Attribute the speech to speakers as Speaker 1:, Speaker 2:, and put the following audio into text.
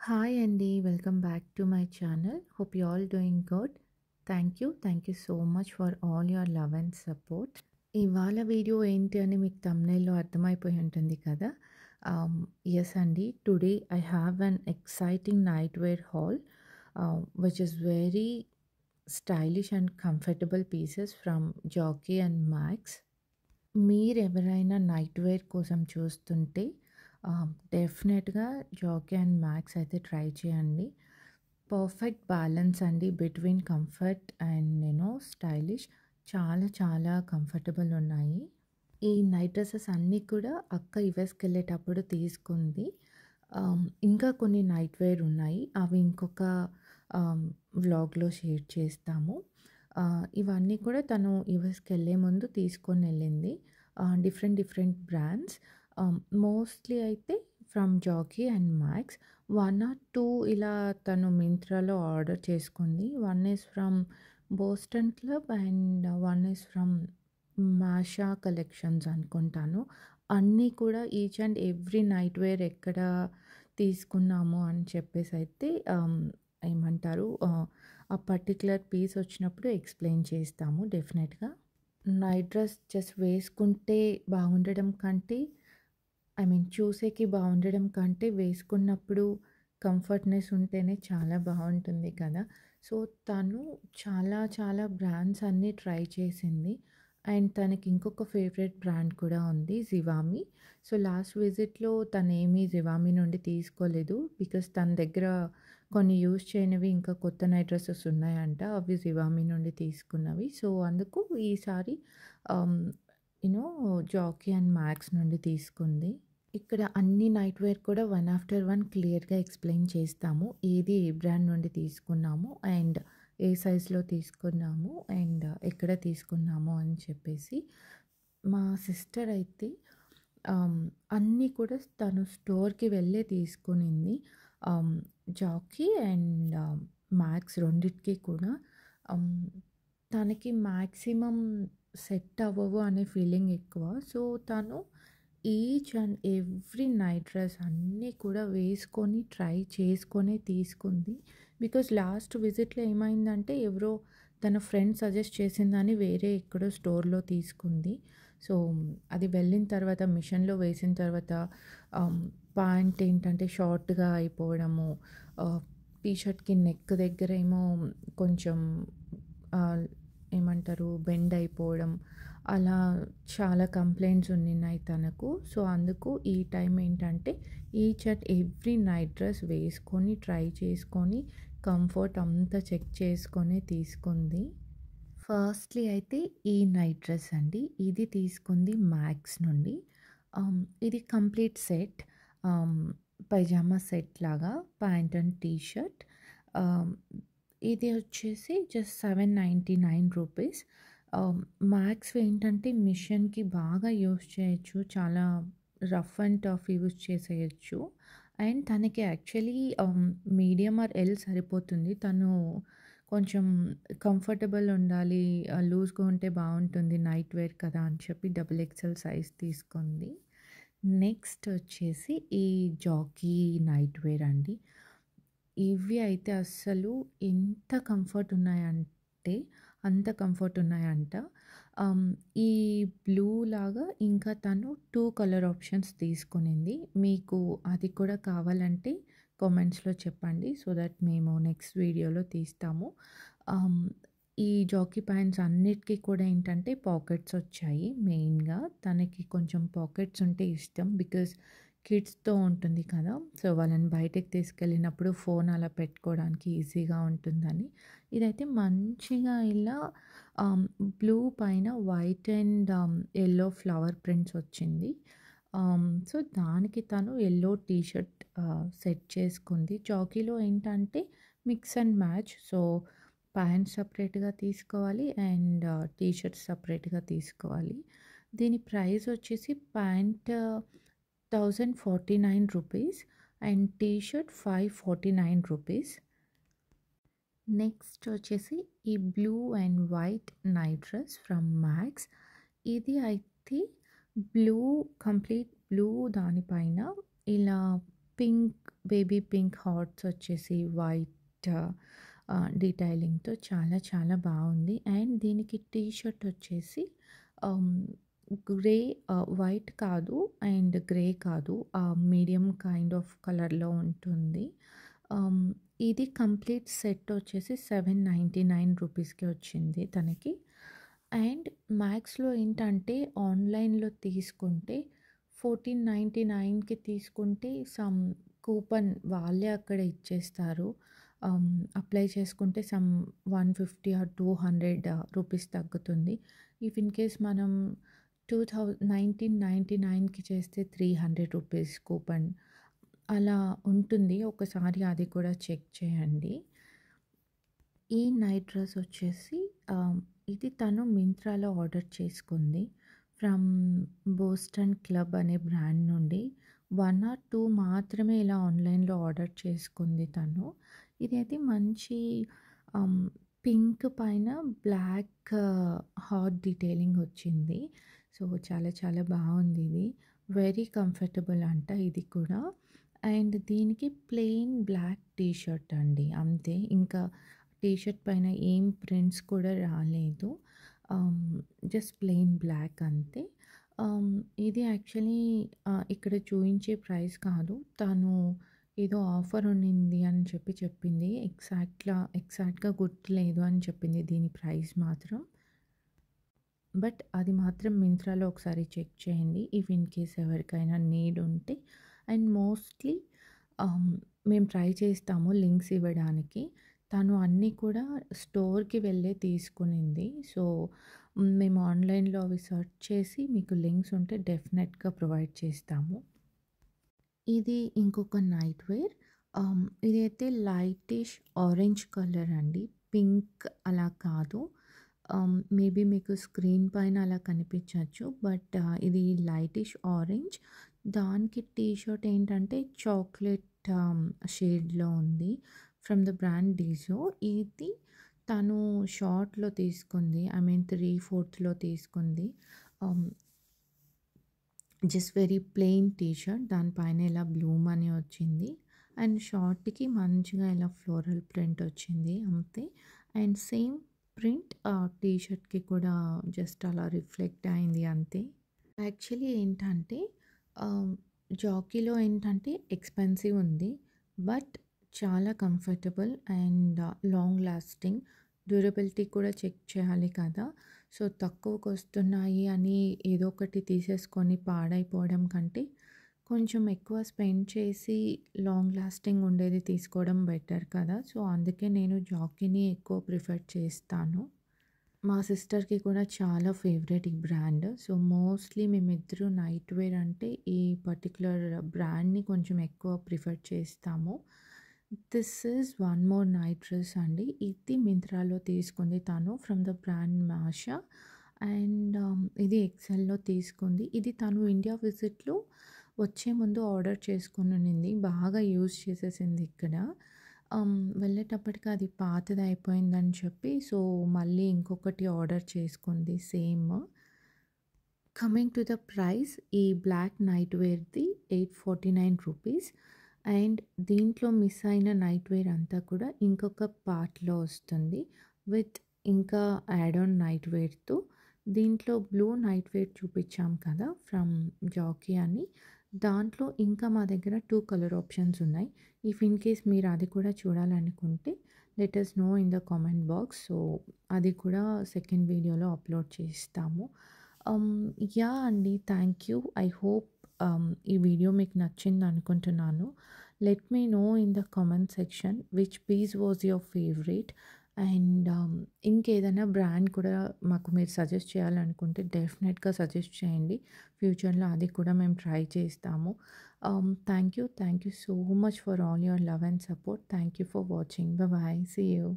Speaker 1: Hi అండి. Welcome back to my channel. Hope you all doing good. Thank you so much for all your love and support. ఇవాళ video ఏంటి అని మీకు థంబ్‌నెయిల్‌లో అర్థమైపోయి ఉంటుంది కదా! యెస్ అండి. Today I have an exciting night wear haul which is very stylish and comfortable pieces from Jockey and Max. మీరెవరైనా నైట్ వేర్ కోసం చూస్తుంటే డెఫినెట్‌గా జాకీ అండ్ మ్యాక్స్ అయితే ట్రై చేయండి. పర్ఫెక్ట్ బ్యాలెన్స్ అండి బిట్వీన్ కంఫర్ట్ అండ్ స్టైలిష్. చాలా చాలా comfortable ఉన్నాయి. ఈ నైట్ డ్రెసెస్ అన్నీ కూడా అక్క యూఎస్‌కెళ్ళేటప్పుడు తీసుకుంది. ఇంకా కొన్ని నైట్ వేర్ ఉన్నాయి. అవి ఇంకొక ఆహ్, వ్లాగ్‌లో షేర్ చేస్తాము. ఇవన్నీ కూడా తను యూఎస్‌కెళ్ళే ముందు తీసుకొనెళ్ళింది. Different different brands. మోస్ట్‌లీ అయితే from Jockey and Max. 1 or 2 ఇలా తను మింత్రాలో ఆర్డర్ చేసుకుంది. One is from Boston Club and one is from Masha collections అనుకుంటాను. అన్నీ కూడా each and every night wear ఎక్కడ తీసుకున్నాము అని చెప్పేసైతే ఏమంటారు ఆ పర్టిక్యులర్ పీస్ వచ్చినప్పుడు ఎక్స్‌ప్లెయిన్ చేస్తాము డెఫినెట్‌గా. నైట్ డ్రెస్ జస్ట్ వేసుకుంటే బాగుండడం కంటే చూసేకి బాగుండడం కంటే వేసుకున్నప్పుడు కంఫర్ట్‌నెస్ ఉంటేనే చాలా బావుంటుంది కదా! సో, తను చాలా చాలా బ్రాండ్స్ అన్నీ ట్రై చేసింది. అండ్ తనకి ఇంకొక ఫేవరెట్ బ్రాండ్ కూడా ఉంది జివామి. సో, లాస్ట్ విజిట్‌లో తనేమి జివామి నుండి తీసుకోలేదు. బికాస్ తన దగ్గర కొన్ని యూజ్ చేయనివి ఇంకా కొత్త నైట్ డ్రెసెస్ ఉన్నాయంట. అవి జివామి నుండి తీసుకున్నవి. సో, అందుకు ఈసారి ఆహ్, జాకీ అండ్ మ్యాక్స్ నుండి తీసుకుంది. ఇక్కడ అన్ని నైట్ వేర్ కూడా వన్ ఆఫ్టర్ వన్ క్లియర్‌గా ఎక్స్‌ప్లెయిన్ చేస్తాము. ఏది ఏ బ్రాండ్ నుండి తీసుకున్నాము అండ్ ఏ సైజ్‌లో తీసుకున్నాము అండ్ ఎక్కడ తీసుకున్నాము అని చెప్పేసి. మా సిస్టర్ అయితే ఆహ్, అన్నీ కూడా తను స్టోర్‌కి వెళ్ళే తీసుకొనింది. ఆహ్, జాకీ అండ్ మ్యాక్స్ రెండిటికి కూడా. ఆహ్, తనకి మాక్సిమం సెట్ అవ్వవు అనే ఫీలింగ్ ఎక్కువ. సో, తను each and every night dress అన్నీ కూడా వేసుకొని ట్రై చేసుకొనే తీసుకుంది. బికాజ్ లాస్ట్ విజిట్‌లో ఏమైందంటే ఎవరో తన ఫ్రెండ్ సజెస్ట్ చేసిందని వేరే ఎక్కడో స్టోర్‌లో తీసుకుంది. సో, అది వెళ్ళిన తర్వాత మిషన్‌లో వేసిన తర్వాత ప్యాంట్ ఏంటంటే షార్ట్‌గా అయిపోవడము, టీ షర్ట్‌కి నెక్ దగ్గరేమో కొంచెం ఆహ్, ఏమంటారు బెండ్ అయిపోవడం, అలా చాలా కంప్లెయింట్స్ ఉన్నిన్నాయి తనకు. సో, అందుకు ఈ టైం ఏంటంటే each and every night dress వేసుకొని ట్రై చేసుకొని కంఫర్ట్ అంతా చెక్ చేసుకొని తీసుకుంది. ఫస్ట్‌లీ అయితే ఈ నైట్ డ్రెస్ అండి. ఇది తీసుకుంది మ్యాక్స్ నుండి. ఇది కంప్లీట్ సెట్. ఆహ్, పైజామా సెట్ లాగా ప్యాంట్ అండ్ టీ షర్ట్. ఆహ్, ఇది వచ్చేసి జస్ట్ ₹799. మ్యాక్స్ ఏంటంటే మిషన్‌కి బాగా యూజ్ చేయొచ్చు. చాలా రఫ్ అండ్ టఫ్ యూజ్ చేసేయొచ్చు. అండ్ తనకి యాక్చువల్లీ మీడియం ఆర్ ఎల్ సరిపోతుంది. తను కొంచెం కంఫర్టబుల్ ఉండాలి, లూజ్‌గా ఉంటే బావుంటుంది నైట్ వేర్ కదా అని చెప్పి డబుల్ ఎక్సెల్ సైజ్ తీసుకుంది. నెక్స్ట్ వచ్చేసి ఈ జాకీ నైట్ వేర్ అండి. ఇవి అయితే అస్సలు ఎంత కంఫర్ట్ ఉన్నాయంటే అంత కంఫర్ట్ ఉన్నాయంట. ఆహ్, ఈ బ్లూ లాగా ఇంకా తను 2 కలర్ ఆప్షన్స్ తీసుకునింది. మీకు అది కూడా కావాలంటే కామెంట్స్‌లో చెప్పండి. సో దట్ మేము నెక్స్ట్ వీడియోలో తీస్తాము. ఆహ్, ఈ జాకీ ప్యాంట్స్ అన్నిటికి కూడా ఏంటంటే పాకెట్స్ వచ్చాయి మెయిన్‌గా. తనకి కొంచెం పాకెట్స్ ఉంటే ఇష్టం. బికాజ్ కిడ్స్‌తో ఉంటుంది కదా! సో, వాళ్ళని బయటకి తీసుకెళ్ళినప్పుడు ఫోన్ అలా పెట్టుకోవడానికి ఈజీగా ఉంటుందని. ఇదైతే మంచిగా ఇలా బ్లూ పైన white and yellow flower prints వచ్చింది. సో, దానికి తను యెల్లో టీ షర్ట్ సెట్ చేసుకుంది. జాకీలో ఏంటంటే mix and match. So, pant సెపరేట్‌గా తీసుకోవాలి అండ్ టీ షర్ట్ సెపరేట్‌గా తీసుకోవాలి. దీని ప్రైస్ వచ్చేసి pant ₹1049 and T shirt ₹549. Next వచ్చేసి ఈ blue and white knight dress from max. ఇది అయితే బ్లూ, కంప్లీట్ బ్లూ దానిపైన ఇలా పింక్ బేబీ పింక్ హార్ట్స్ వచ్చేసి వైట్ డీటెయిలింగ్‌తో చాలా చాలా బాగుంది. అండ్ దీనికి టీ షర్ట్ వచ్చేసి ఆహ్, గ్రే వైట్ కాదు అండ్ గ్రే కాదు. మీడియం కైండ్ ఆఫ్ కలర్‌లో ఉంటుంది. ఆహ్, ఇది కంప్లీట్ సెట్ వచ్చేసి 799 రూపీస్‌కి వచ్చింది తనకి. అండ్ మ్యాక్స్‌లో ఏంటంటే ఆన్‌లైన్‌లో తీసుకుంటే 1499కి తీసుకుంటే సమ్ కూపన్ వాళ్ళే అక్కడ ఇచ్చేస్తారు. అప్లై చేసుకుంటే సమ్ 150 ఆర్ 200 రూపీస్ తగ్గుతుంది. ఇఫ్ ఇన్ కేస్ మనం 1999కి చేస్తే 300 రూపీస్ కూపన్ అలా ఉంటుంది. ఒకసారి అది కూడా చెక్ చేయండి. ఈ నైట్ డ్రెస్ వచ్చేసి ఇది తను మింత్రాలో ఆర్డర్ చేసుకుంది. ఫ్రమ్ బోస్టన్ క్లబ్ అనే బ్రాండ్ నుండి 1 ఆర్ 2 మాత్రమే ఇలా ఆన్‌లైన్‌లో ఆర్డర్ చేసుకుంది తను. ఇదైతే మంచి ఆహ్, పింక్ పైన బ్లాక్ హార్ట్ డీటెయిలింగ్ వచ్చింది. సో, చాలా చాలా బాగుంది ఇది. వెరీ కంఫర్టబుల్ అంట ఇది కూడా. అండ్ దీనికి ప్లెయిన్ బ్లాక్ టీ షర్ట్ అండి అంతే. ఇంకా టీ షర్ట్ పైన ఏం ప్రింట్స్ కూడా రాలేదు. జస్ట్ ప్లెయిన్ బ్లాక్ అంతే. ఆహ్, ఇది యాక్చువల్లీ ఇక్కడ చూయించే ప్రైస్ కాదు. తను ఏదో ఆఫర్ ఉన్నింది అని చెప్పింది. ఎగ్జాక్ట్‌గా గుర్తులేదు అని చెప్పింది దీని ప్రైస్ మాత్రం. బట్ అది మాత్రం మింత్రాలో ఒకసారి చెక్ చేయండి. ఇఫ్ ఇన్ కేస్ ఎవరికైనా నీడ్ ఉంటే. అండ్ మోస్ట్‌లీ ఆహ్, మేము ట్రై చేస్తాము లింక్స్ ఇవ్వడానికి. తను అన్నీ కూడా స్టోర్‌కి వెళ్ళే తీసుకునింది. సో, మేము ఆన్‌లైన్‌లో అవి సెర్చ్ చేసి మీకు లింక్స్ ఉంటే డెఫినెట్‌గా ప్రొవైడ్ చేస్తాము. ఇది ఇంకొక నైట్ వేర్. ఇదైతే లైటిష్ ఆరెంజ్ కలర్ అండి. పింక్ అలా కాదు. మేబీ మీకు స్క్రీన్ పైన అలా కనిపించచ్చు. బట్ ఇది లైటిష్ ఆరెంజ్. దానికి టీ షర్ట్ ఏంటంటే చాక్లెట్ షేడ్‌లో ఉంది. From the brand Dijo. ఇది తను షార్ట్‌లో తీసుకుంది. ఐ మీన్ 3/4లో తీసుకుంది. ఆహ్, just very plain T shirt. దానిపైన ఇలా బ్లూమ్ అని వచ్చింది. అండ్ షార్ట్‌కి మంచిగా ఇలా ఫ్లోరల్ ప్రింట్ వచ్చింది అంతే. అండ్ సేమ్ ప్రింట్ టీ షర్ట్‌కి కూడా జస్ట్ అలా రిఫ్లెక్ట్ అయింది అంతే. యాక్చువల్లీ ఏంటంటే ఆహ్, జాకీలో ఏంటంటే ఎక్స్‌పెన్సివ్ ఉంది. బట్ చాలా comfortable and long lasting. Durability కూడా చెక్ చేయాలి కదా! సో, తక్కువకొస్తున్నాయి అని ఏదో ఒకటి తీసేసుకొని పాడైపోవడం కంటే, కొంచెం ఎక్కువ స్పెండ్ చేసి లాంగ్ లాస్టింగ్ ఉండేది తీసుకోవడం బెటర్ కదా! సో, అందుకే నేను జాకీని ఎక్కువ ప్రిఫర్ చేస్తాను. మా సిస్టర్‌కి కూడా చాలా ఫేవరెట్ ఈ బ్రాండ్. సో, మోస్ట్‌లీ మేమిద్దరు నైట్ వేర్ అంటే ఈ పర్టిక్యులర్ బ్రాండ్‌ని కొంచెం ఎక్కువ ప్రిఫర్ చేస్తాము. This is one more night dress అండి. ఇది మింత్రాలో తీసుకుంది తను from the brand Masha. And ఇది ఎక్సెల్‌లో తీసుకుంది. ఇది తను ఇండియా విజిట్‌లో వచ్చే ముందు ఆర్డర్ చేసుకొనున్నింది. బాగా యూజ్ చేసేసింది ఇక్కడ. వెళ్ళేటప్పటికి అది పాతదయిపోయిందని చెప్పి, సో, మళ్ళీ ఇంకొకటి ఆర్డర్ చేసుకుంది same. Coming to the price ఈ బ్లాక్ నైట్ వేర్‌ది 849 రూపీస్. అండ్ దీంట్లో మిస్ అయిన నైట్ వేర్ అంతా కూడా ఇంకొక పార్ట్‌లో వస్తుంది. విత్ ఇంకా యాడ్ ఆన్ నైట్ వేర్‌తో. దీంట్లో బ్లూ నైట్ వేర్ చూపించాం కదా! ఫ్రమ్ జాకీ అని. దాంట్లో ఇంకా మా దగ్గర 2 కలర్ ఆప్షన్స్ ఉన్నాయి. ఇఫ్ ఇన్ కేస్ మీరు అది కూడా చూడాలనుకుంటే let us know in the comment box. So, అది కూడా సెకండ్ వీడియోలో అప్లోడ్ చేస్తాము. హ్మ్. యాహ్! అండి. Thank you. ఐ హోప్ ఈ వీడియో మీకు నచ్చిందనుకుంటున్నాను. Let me know in the comment section which piece was your favourite. And ఇంకేదైనా బ్రాండ్ కూడా మాకు మీరు సజెస్ట్ చేయాలనుకుంటే డెఫినెట్‌గా సజెస్ట్ చేయండి. ఫ్యూచర్‌లో అది కూడా మేము ట్రై చేస్తాము. Thank you. Thank you so much for all your love and support. Thank you for watching. Bye. See you.